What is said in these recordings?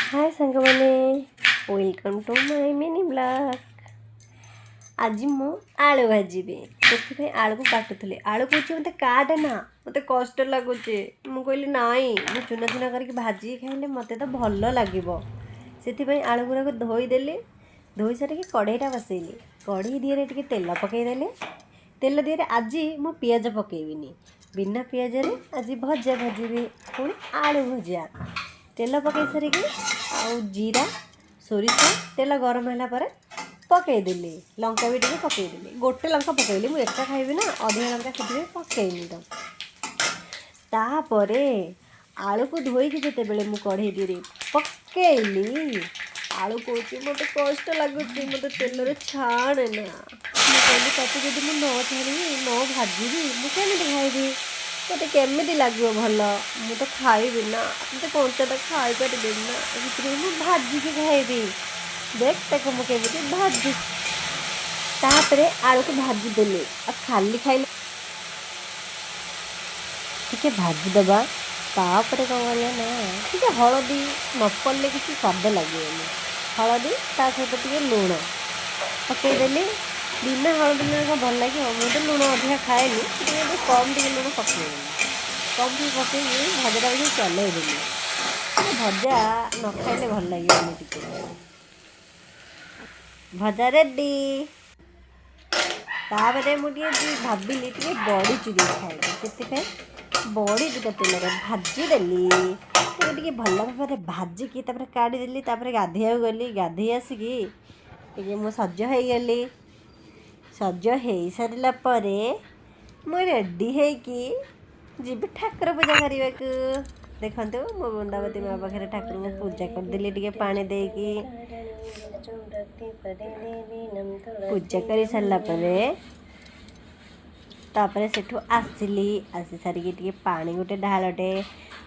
हाय सांग मैंने welcome to my mini blog. आज मु आलू भाजीबी से आलू को काटुली। आलू कहे मत काटे ना मत कष्ट लगुच। मु कहली नाई मु चुना चुना करके भाजी खाइले मत तो भल लगे से आलू गुराक धोईदेली। धोई सारिक कढ़ईटा बसैली। कढ़ई दिहरे टिके तेल पकईदेली। तेल दिहरे आज मु पियाज पकेबिनी। बिना पियाज आज भजा भाजीबी पुणी आलू भजा। तेल पकई सारिक आउ जीरा सोरिष तेल गरम है पकईदेली। लंका भी टे पकईदेली। गोटे लंका पकईली मुझे एका खाइबी ना अधिक लंका से पकईनी तो तापर आलू को धोईकी जितेबले मु कढ़ई दी पकईली। आलू कौच मत कष्ट लगुच मत तेल छाड़े ना। मुझे कहली तक जब न छाड़ी न भाजी मुझे खाइबी मत केमी लगे भल मु तो खाइबी ना मत कंचाटा खाई पारि ना मुझे भाजिकी खाइबी। देख तक मुझे भाजी तापर आलू को भाजीदेली खाली खाइले टे भाजीदबा। तापर कौन कले ना टे हलदी न पड़े किसी स्वाद लगे। हलदी ता सहित टे लुण पकईदेली। बिना हलदी लुण भल लगे मुझे लुण अधिका खाएनी कम टे लुण पकईदेली। कम टे पकई भजाटा भी चलईदेली। भजा न खाइले भल लगे टे भजा रेडी। तापर मुझे भाविली टे बड़ी चूरी खाइबी से बड़ी दुटा तेल भाजीदेली। टे भल भाव भाजिकी काढ़ीदेली। गाधे गली गाधे आसिकी टे मु सज हो गली। सज हो सारा पर मु रेडी होगी जीवी ठाकुर पूजा करने को। देखु मो बृंदावती माँ पाखे ठाकुर को पूजा करदेली टे पानी देकी पूजा कर सारापर तापर सेठू आसिली। आसी सारिकी टे पानी गोटे ढालटे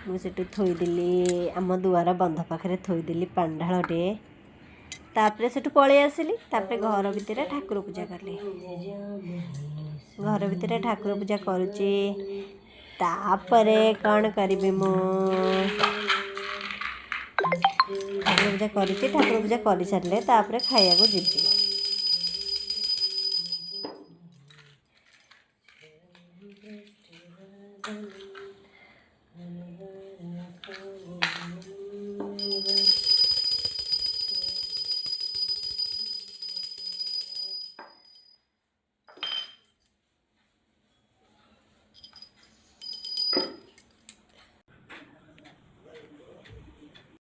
मुझे थोईदेली। आम दुआर बंध पाखे थोईदेली पानी ढालटे। तापर सेठू पलि आसिली। तापर घर भितर ठाकुर पूजा कली। घर भितर ठाकुर पूजा करुची। तापर कौन करी मु ठाकुर पूजा करुची। ठाकुर पूजा कर सारे तापर खाया को जीवी।